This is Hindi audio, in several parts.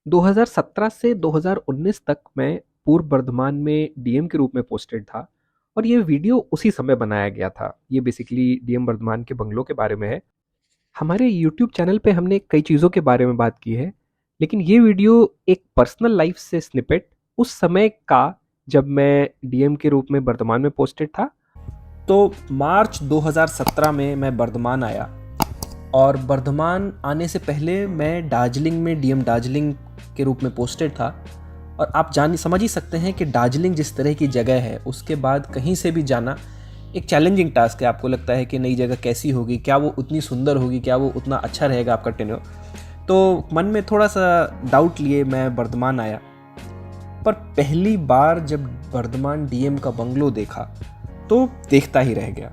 2017 से 2019 तक मैं पूर्व बर्धमान में डीएम के रूप में पोस्टेड था और ये वीडियो उसी समय बनाया गया था। ये बेसिकली डीएम बर्धमान के बंगलों के बारे में है। हमारे यूट्यूब चैनल पे हमने कई चीज़ों के बारे में बात की है, लेकिन ये वीडियो एक पर्सनल लाइफ से स्निपेट उस समय का, जब मैं डीएम के रूप में बर्धमान में पोस्टेड था। तो मार्च 2017 में मैं बर्धमान आया और बर्धमान आने से पहले मैं दार्जिलिंग में डीएम दार्जिलिंग के रूप में पोस्टेड था। और आप जान समझ ही सकते हैं कि दार्जिलिंग जिस तरह की जगह है, उसके बाद कहीं से भी जाना एक चैलेंजिंग टास्क है। आपको लगता है कि नई जगह कैसी होगी, क्या वो उतनी सुंदर होगी, क्या वो उतना अच्छा रहेगा आपका टेन्योर। तो मन में थोड़ा सा डाउट लिए मैं बर्धमान आया। पर पहली बार जब बर्धमान डीएम का बंगलो देखा तो देखता ही रह गया।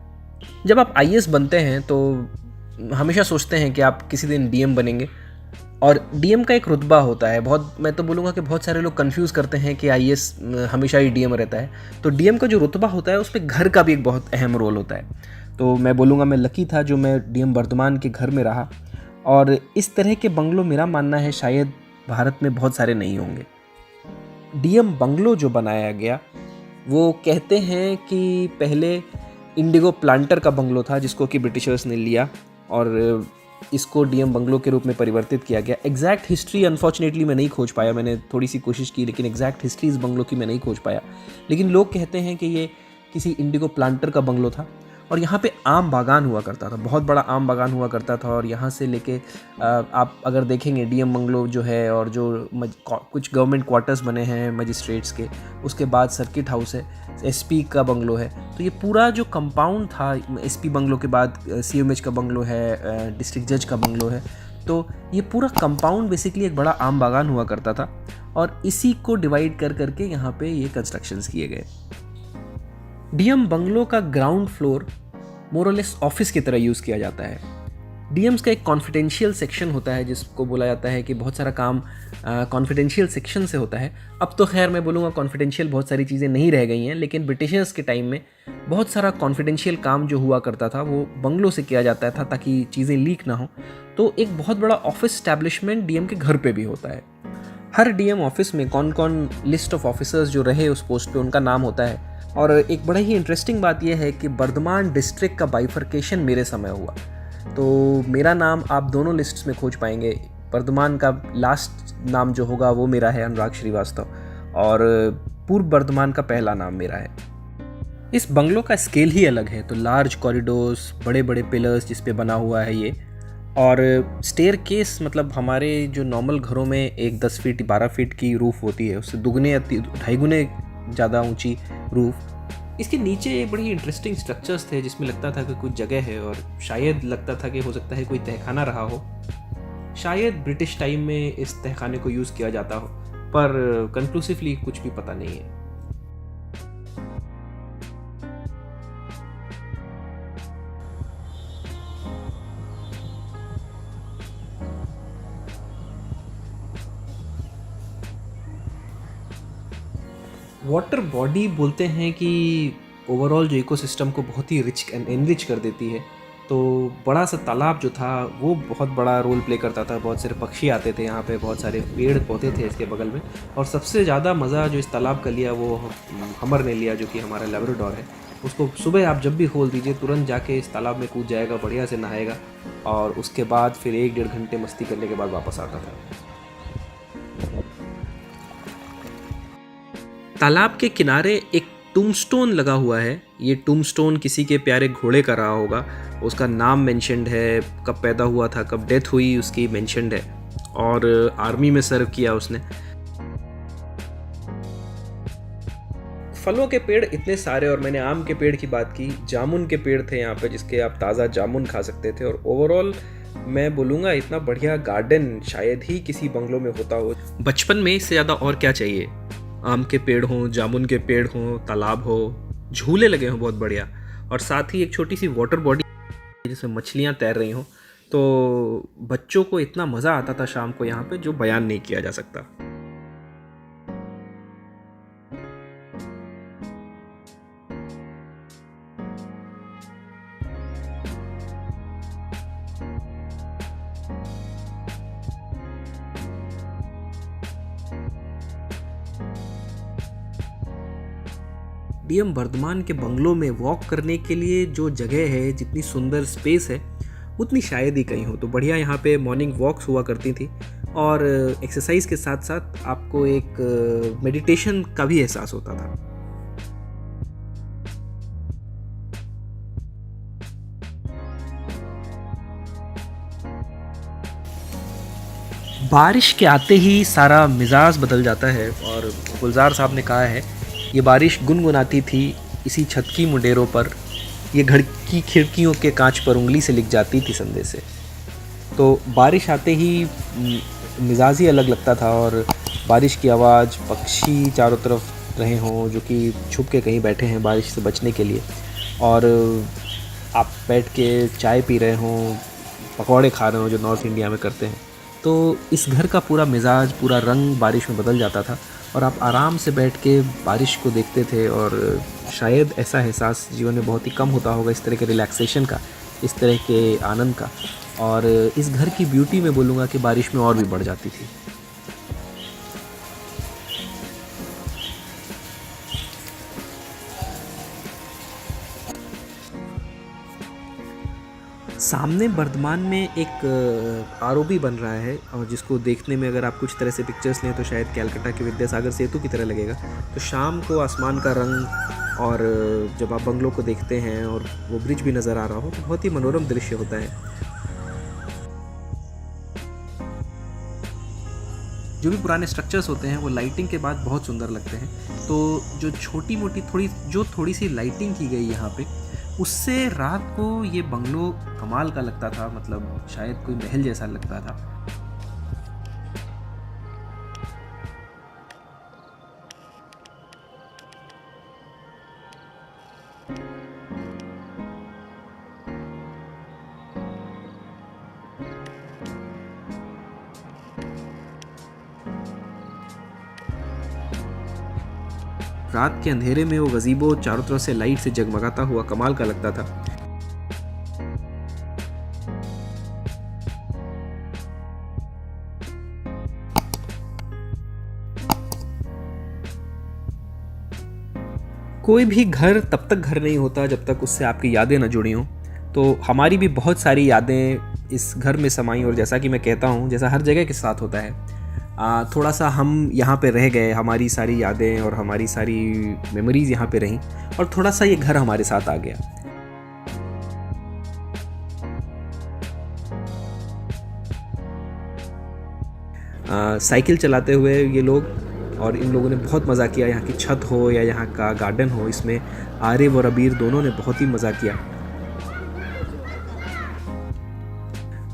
जब आप आईएएस बनते हैं तो हमेशा सोचते हैं कि आप किसी दिन डीएम बनेंगे, और डीएम का एक रुतबा होता है। बहुत, मैं तो बोलूँगा कि बहुत सारे लोग कंफ्यूज करते हैं कि आईएएस हमेशा ही डीएम रहता है। तो डीएम का जो रुतबा होता है उसमें घर का भी एक बहुत अहम रोल होता है। तो मैं बोलूँगा मैं लकी था जो मैं डीएम बर्धमान के घर में रहा। और इस तरह के बंगलो मेरा मानना है शायद भारत में बहुत सारे नहीं होंगे। डीएम बंगलो जो बनाया गया, वो कहते हैं कि पहले इंडिगो प्लांटर का बंगलो था जिसको कि ब्रिटिशर्स ने लिया और इसको डीएम बंगलो के रूप में परिवर्तित किया गया। एग्जैक्ट हिस्ट्री अनफॉर्चुनेटली मैं नहीं खोज पाया, मैंने थोड़ी सी कोशिश की लेकिन एग्जैक्ट हिस्ट्री इस बंगलो की मैं नहीं खोज पाया। लेकिन लोग कहते हैं कि ये किसी इंडिगो प्लांटर का बंगलो था और यहाँ पे आम बागान हुआ करता था, बहुत बड़ा आम बागान हुआ करता था। और यहाँ से लेके आप अगर देखेंगे डीएम बंगलो जो है और जो कुछ गवर्नमेंट क्वार्टर्स बने हैं मजिस्ट्रेट्स के, उसके बाद सर्किट हाउस है, एसपी का बंगलो है। तो ये पूरा जो कंपाउंड था, एसपी बंगलो के बाद सीएमएच का बंगलो है, डिस्ट्रिक्ट जज का बंगलो है, तो ये पूरा कंपाउंड बेसिकली एक बड़ा आम बागान हुआ करता था। और इसी को डिवाइड कर करके यहाँ पे ये कंस्ट्रक्शंस किए गए। डीएम बंगलो का ग्राउंड फ्लोर मोरलेस ऑफिस की तरह यूज़ किया जाता है। डीएम्स का एक कॉन्फिडेंशियल सेक्शन होता है जिसको बोला जाता है कि बहुत सारा काम कॉन्फिडेंशियल सेक्शन से होता है। अब तो खैर मैं बोलूँगा कॉन्फिडेंशियल बहुत सारी चीज़ें नहीं रह गई हैं, लेकिन ब्रिटिशर्स के टाइम में बहुत सारा कॉन्फिडेंशियल काम जो हुआ करता था वो बंगलों से किया जाता था ताकि चीज़ें लीक ना हो। तो एक बहुत बड़ा ऑफिस स्टैब्लिशमेंट डीएम के घर पे भी होता है। हर डीएम ऑफिस में कौन कौन लिस्ट ऑफ ऑफिसर्स जो रहे उस पोस्ट पे उनका नाम होता है। और एक बड़ा ही इंटरेस्टिंग बात यह है कि बर्धमान डिस्ट्रिक्ट का बाइफर्केशन मेरे समय हुआ, तो मेरा नाम आप दोनों लिस्ट्स में खोज पाएंगे। बर्धमान का लास्ट नाम जो होगा वो मेरा है, अनुराग श्रीवास्तव, और पूर्व बर्धमान का पहला नाम मेरा है। इस बंगलो का स्केल ही अलग है। तो लार्ज कॉरिडोर्स, बड़े बड़े पिलर्स जिस पे बना हुआ है ये, और स्टेयर केस, मतलब हमारे जो नॉर्मल घरों में एक 10 फीट 12 फीट की रूफ़ होती है, उससे दुगने या 2.5 गुने ज़्यादा ऊंची रूफ़। इसके नीचे एक बड़ी इंटरेस्टिंग स्ट्रक्चर्स थे जिसमें लगता था कि कुछ जगह है, और शायद लगता था कि हो सकता है कोई तहखाना रहा हो। शायद ब्रिटिश टाइम में इस तहखाने को यूज़ किया जाता हो, पर कंक्लूसिवली कुछ भी पता नहीं है। वाटर बॉडी बोलते हैं कि ओवरऑल जो इकोसिस्टम को बहुत ही रिच एंड एनरिच कर देती है। तो बड़ा सा तालाब जो था वो बहुत बड़ा रोल प्ले करता था। बहुत सारे पक्षी आते थे यहाँ पे, बहुत सारे पेड़ पौधे थे इसके बगल में। और सबसे ज़्यादा मज़ा जो इस तालाब का लिया वो हमर ने लिया, जो कि हमारा लेब्राडोर है। उसको सुबह आप जब भी खोल दीजिए तुरंत जाके इस तालाब में कूद जाएगा, बढ़िया से नहाएगा, और उसके बाद फिर 1-1.5 घंटे मस्ती करने के बाद वापस आता था। तालाब के किनारे एक टूमस्टोन लगा हुआ है। ये टूमस्टोन किसी के प्यारे घोड़े का रहा होगा। उसका नाम मेंशन्ड है, कब पैदा हुआ था, कब डेथ हुई उसकी मेंशन्ड है, और आर्मी में सर्व किया उसने। फलों के पेड़ इतने सारे, और मैंने आम के पेड़ की बात की, जामुन के पेड़ थे यहाँ पे जिसके आप ताज़ा जामुन खा सकते थे। और ओवरऑल मैं बोलूँगा इतना बढ़िया गार्डन शायद ही किसी बंगलों में होता हो। बचपन में इससे ज़्यादा और क्या चाहिए। आम के पेड़ हों, जामुन के पेड़ हों, तालाब हो, झूले लगे हों बहुत बढ़िया, और साथ ही एक छोटी सी वाटर बॉडी जिसमें मछलियाँ तैर रही हों। तो बच्चों को इतना मज़ा आता था शाम को यहाँ पे जो बयान नहीं किया जा सकता। डीएम वर्धमान के बंगलों में वॉक करने के लिए जो जगह है, जितनी सुंदर स्पेस है, उतनी शायद ही कहीं हो। तो बढ़िया यहाँ पे मॉर्निंग वॉक्स हुआ करती थी और एक्सरसाइज के साथ साथ आपको एक मेडिटेशन का भी एहसास होता था। बारिश के आते ही सारा मिजाज बदल जाता है और गुलजार साहब ने कहा है, ये बारिश गुनगुनाती थी इसी छत की मुंडेरों पर, ये घर की खिड़कियों के कांच पर उंगली से लिख जाती थी संदेश से। तो बारिश आते ही मिजाज ही अलग लगता था और बारिश की आवाज़, पक्षी चारों तरफ रहे हों जो कि छुप के कहीं बैठे हैं बारिश से बचने के लिए, और आप बैठ के चाय पी रहे हों, पकौड़े खा रहे हों जो नॉर्थ इंडिया में करते हैं, तो इस घर का पूरा मिजाज, पूरा रंग बारिश में बदल जाता था और आप आराम से बैठ के बारिश को देखते थे। और शायद ऐसा एहसास जीवन में बहुत ही कम होता होगा, इस तरह के रिलैक्सेशन का, इस तरह के आनंद का। और इस घर की ब्यूटी मैं बोलूँगा कि बारिश में और भी बढ़ जाती थी। सामने वर्धमान में एक आरओबी बन रहा है और जिसको देखने में अगर आप कुछ तरह से पिक्चर्स लें तो शायद कैलकाटा के विद्यासागर सेतु की तरह लगेगा। तो शाम को आसमान का रंग और जब आप बंगलों को देखते हैं और वो ब्रिज भी नज़र आ रहा हो तो बहुत ही मनोरम दृश्य होता है। जो भी पुराने स्ट्रक्चर्स होते हैं वो लाइटिंग के बाद बहुत सुंदर लगते हैं। तो जो छोटी मोटी थोड़ी सी लाइटिंग की गई यहाँ पे, उससे रात को ये बंगलो कमाल का लगता था, मतलब शायद कोई महल जैसा लगता था। रात के अंधेरे में वो गज़ीबो चारों तरफ से लाइट से जगमगाता हुआ कमाल का लगता था। कोई भी घर तब तक घर नहीं होता जब तक उससे आपकी यादें न जुड़ी हों। तो हमारी भी बहुत सारी यादें इस घर में समाई और जैसा कि मैं कहता हूँ, जैसा हर जगह के साथ होता है, थोड़ा सा हम यहाँ पे रह गए, हमारी सारी यादें और हमारी सारी मेमोरीज़ यहाँ पे रहीं और थोड़ा सा ये घर हमारे साथ आ गया। साइकिल चलाते हुए ये लोग और इन लोगों ने बहुत मज़ा किया। यहाँ की छत हो या यहाँ का गार्डन हो, इसमें आरिफ और अबीर दोनों ने बहुत ही मज़ा किया।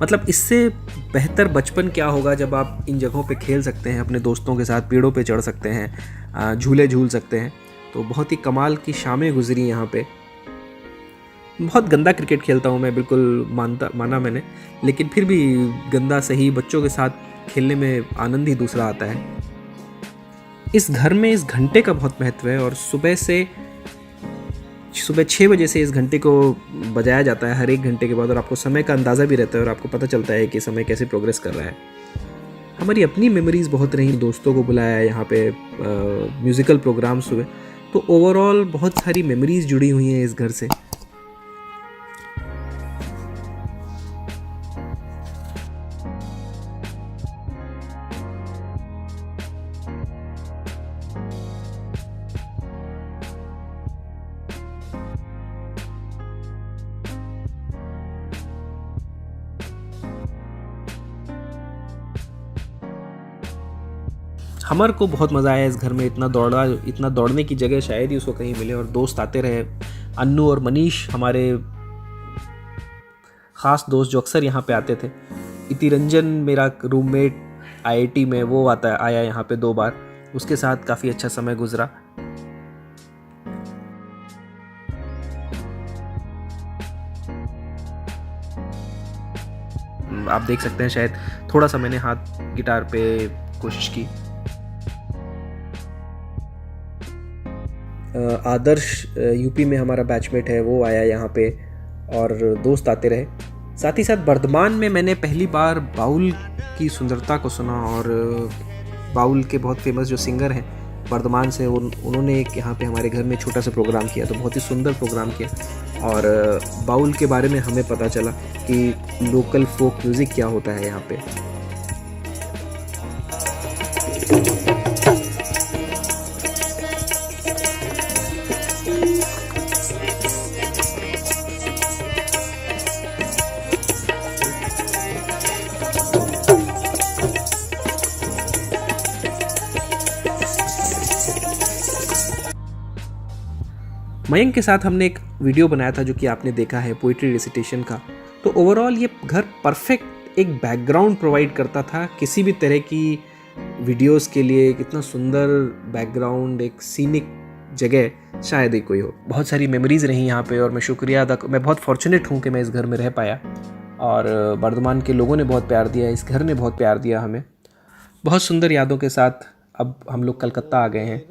मतलब इससे बेहतर बचपन क्या होगा जब आप इन जगहों पे खेल सकते हैं, अपने दोस्तों के साथ पेड़ों पे चढ़ सकते हैं, झूले झूल सकते हैं। तो बहुत ही कमाल की शामें गुजरी यहाँ पे। बहुत गंदा क्रिकेट खेलता हूँ मैं, बिल्कुल माना मैंने, लेकिन फिर भी गंदा सही, बच्चों के साथ खेलने में आनंद ही दूसरा आता है। इस घर में इस घंटे का बहुत महत्व है और सुबह 6 बजे से इस घंटे को बजाया जाता है हर एक घंटे के बाद, और आपको समय का अंदाज़ा भी रहता है और आपको पता चलता है कि समय कैसे प्रोग्रेस कर रहा है। हमारी अपनी मेमोरीज़ बहुत रही, दोस्तों को बुलाया यहाँ पे, म्यूज़िकल प्रोग्राम्स हुए, तो ओवरऑल बहुत सारी मेमोरीज़ जुड़ी हुई हैं इस घर से। हमर को बहुत मज़ा आया इस घर में, इतना दौड़ने की जगह शायद ही उसको कहीं मिले, और दोस्त आते रहे। अन्नू और मनीष हमारे ख़ास दोस्त जो अक्सर यहाँ पे आते थे। इतिरंजन मेरा रूममेट आईआईटी में, वो आया यहाँ पे 2 बार, उसके साथ काफ़ी अच्छा समय गुजरा। आप देख सकते हैं शायद थोड़ा सा मैंने हाथ गिटार पे कोशिश की। आदर्श यूपी में हमारा बैचमेट है, वो आया यहाँ पे और दोस्त आते रहे। साथ ही साथ वर्धमान में मैंने पहली बार बाउल की सुंदरता को सुना, और बाउल के बहुत फेमस जो सिंगर हैं वर्धमान से उन्होंने एक यहाँ पे हमारे घर में छोटा सा प्रोग्राम किया, तो बहुत ही सुंदर प्रोग्राम किया। और बाउल के बारे में हमें पता चला कि लोकल फोक म्यूज़िक क्या होता है यहाँ पे। मयंक के साथ हमने एक वीडियो बनाया था जो कि आपने देखा है पोइट्री रेसिटेशन का। तो ओवरऑल ये घर परफेक्ट एक बैकग्राउंड प्रोवाइड करता था किसी भी तरह की वीडियोस के लिए। कितना सुंदर बैकग्राउंड, एक सीनिक जगह शायद ही कोई हो। बहुत सारी मेमोरीज रही यहाँ पे और मैं बहुत फॉर्चुनेट हूँ कि मैं इस घर में रह पाया। और वर्धमान के लोगों ने बहुत प्यार दिया, इस घर ने बहुत प्यार दिया हमें। बहुत सुंदर यादों के साथ अब हम लोग कलकत्ता आ गए हैं,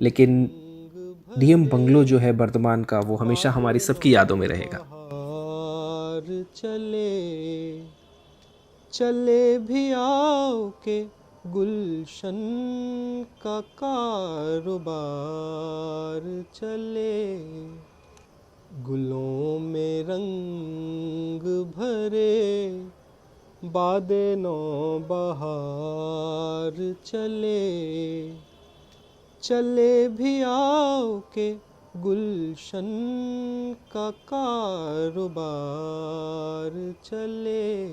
लेकिन डीएम बंगलो जो है वर्धमान का, वो हमेशा हमारी सबकी यादों में रहेगा। चले चले भी आओ के गुलशन का कारोबार चले, गुलों में रंग भरे बादे नौ बहार चले, चले भी आओ के गुलशन का कारोबार चले।